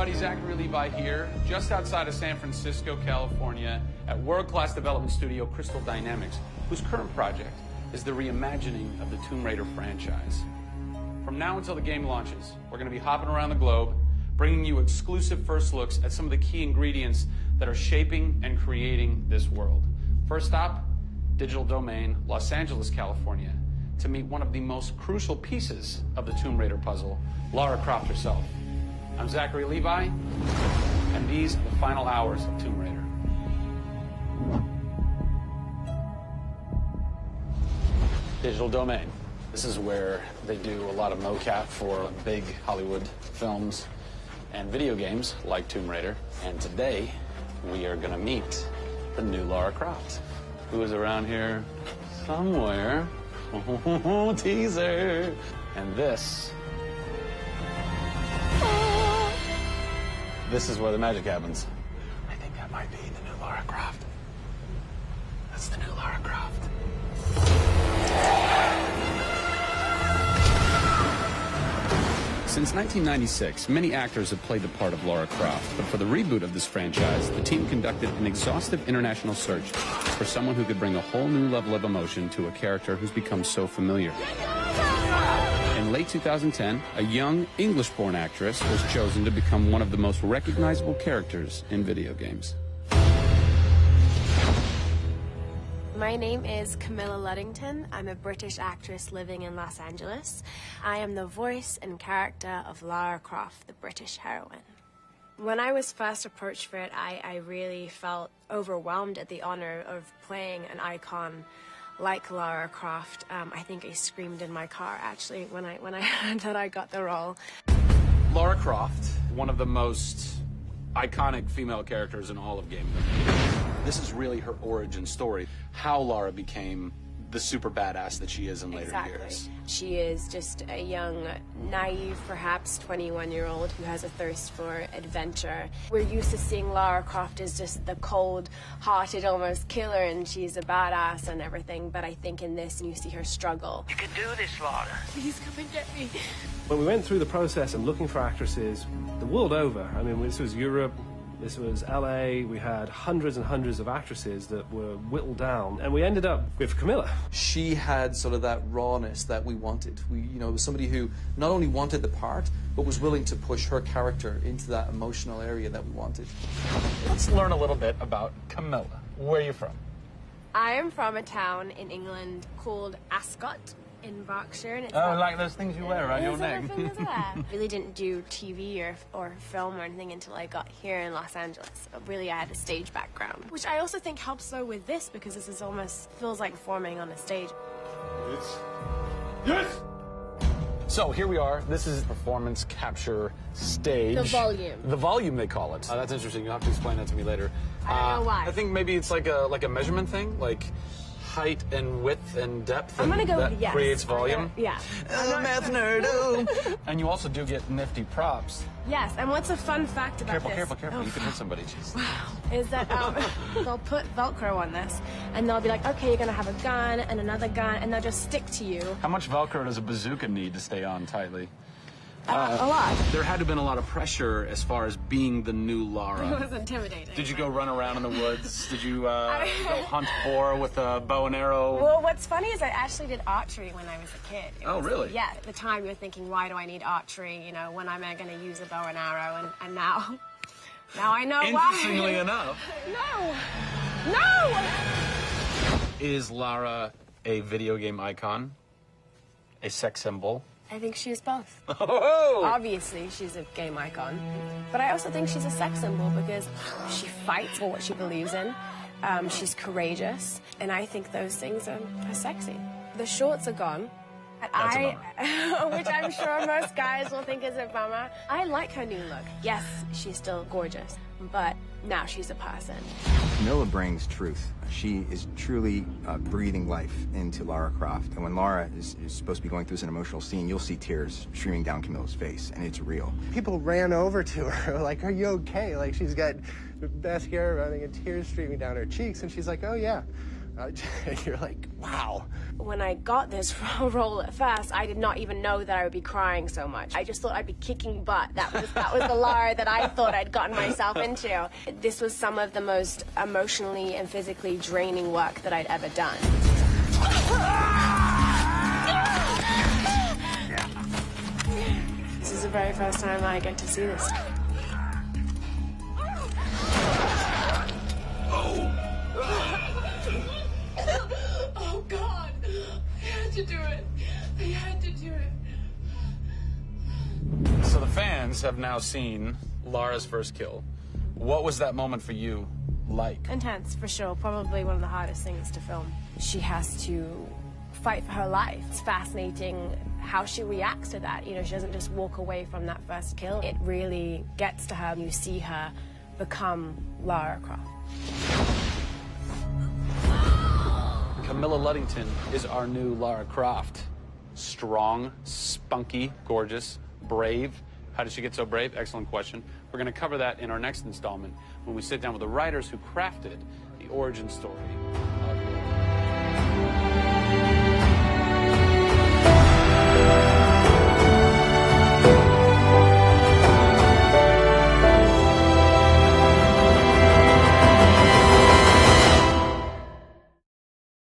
everybody, Zachary Levi here, just outside of San Francisco, California, at world-class development studio Crystal Dynamics, whose current project is the reimagining of the Tomb Raider franchise. From now until the game launches, we're going to be hopping around the globe, bringing you exclusive first looks at some of the key ingredients that are shaping and creating this world. First stop, Digital Domain, Los Angeles, California, to meet one of the most crucial pieces of the Tomb Raider puzzle, Lara Croft herself. I'm Zachary Levi, and these are the final hours of Tomb Raider. Digital Domain. This is where they do a lot of mocap for big Hollywood films and video games like Tomb Raider. And today, we are gonna meet the new Lara Croft, who is around here somewhere. Teaser. And this is where the magic happens. I think that might be the new Lara Croft. That's the new Lara Croft. Since 1996, many actors have played the part of Lara Croft, but for the reboot of this franchise, the team conducted an exhaustive international search for someone who could bring a whole new level of emotion to a character who's become so familiar. In late 2010, a young English-born actress was chosen to become one of the most recognizable characters in video games. My name is Camilla Luddington. I'm a British actress living in Los Angeles. I am the voice and character of Lara Croft, the British heroine. When I was first approached for it, I really felt overwhelmed at the honor of playing an icon like Lara Croft. I think I screamed in my car, actually, when I heard that I got the role. Lara Croft, one of the most iconic female characters in all of gaming. This is really her origin story, how Lara became the super badass that she is in later years. She is just a young, naive, perhaps 21-year-old who has a thirst for adventure. We're used to seeing Lara Croft as just the cold-hearted, almost killer, and she's a badass and everything, but I think in this you see her struggle. You can do this, Lara. Please come and get me. When we went through the process of looking for actresses the world over, I mean, this was Europe, this was LA, we had hundreds and hundreds of actresses that were whittled down, and we ended up with Camilla. She had sort of that rawness that we wanted. Was somebody who not only wanted the part, but was willing to push her character into that emotional area that we wanted. Let's learn a little bit about Camilla. Where are you from? I am from a town in England called Ascot in Berkshire. And it's like those things you wear around your neck. Really didn't do TV or film or anything until I got here in Los Angeles. Really, I had a stage background, which I also think helps though with this, because this is almost feels like performing on a stage. Yes! So here we are. This is performance capture stage. The volume. The volume, they call it. That's interesting. You'll have to explain that to me later. I don't know why. I think maybe it's like a measurement thing, like height and width and depth. I'm gonna go that with yes. Creates volume. Yeah. Math nerd. And you also do get nifty props. Yes. And what's a fun fact about this? Careful. Oh, you can hit somebody. Wow. Is that they'll put Velcro on this, and they'll be like, okay, you're gonna have a gun and another gun, and they'll just stick to you. How much Velcro does a bazooka need to stay on tightly? A lot. There had to have been a lot of pressure as far as being the new Lara. It was intimidating. Did you go run around in the woods? Did you go hunt boar with a bow and arrow? Well, what's funny is I actually did archery when I was a kid. Really? Yeah. At the time, you're thinking, why do I need archery? You know, when am I going to use a bow and arrow? And now I know why. Interestingly enough. No! Is Lara a video game icon? A sex symbol? I think she is both. Oh! Obviously, she's a game icon. But I also think she's a sex symbol because she fights for what she believes in. She's courageous. And I think those things are sexy. The shorts are gone. That's a bummer. Which I'm sure most guys will think is a bummer. I like her new look. Yes, she's still gorgeous, but now she's a person. Camilla brings truth. She is truly breathing life into Lara Croft. And when Lara is supposed to be going through an emotional scene, you'll see tears streaming down Camilla's face, and it's real. People ran over to her, like, are you okay? Like, she's got mascara running and tears streaming down her cheeks, and she's like, oh, yeah, You're like, wow. When I got this role at first, I did not even know that I would be crying so much. I just thought I'd be kicking butt. That was the Lara that I thought I'd gotten myself into. This was some of the most emotionally and physically draining work that I'd ever done. This is the very first time I get to see this. Oh, God. I had to do it. I had to do it. So the fans have now seen Lara's first kill. What was that moment for you like? Intense, for sure. Probably one of the hardest things to film. She has to fight for her life. It's fascinating how she reacts to that. You know, she doesn't just walk away from that first kill. It really gets to her. You see her become Lara Croft. Camilla Luddington is our new Lara Croft. Strong, spunky, gorgeous, brave. How did she get so brave? Excellent question. We're going to cover that in our next installment when we sit down with the writers who crafted the origin story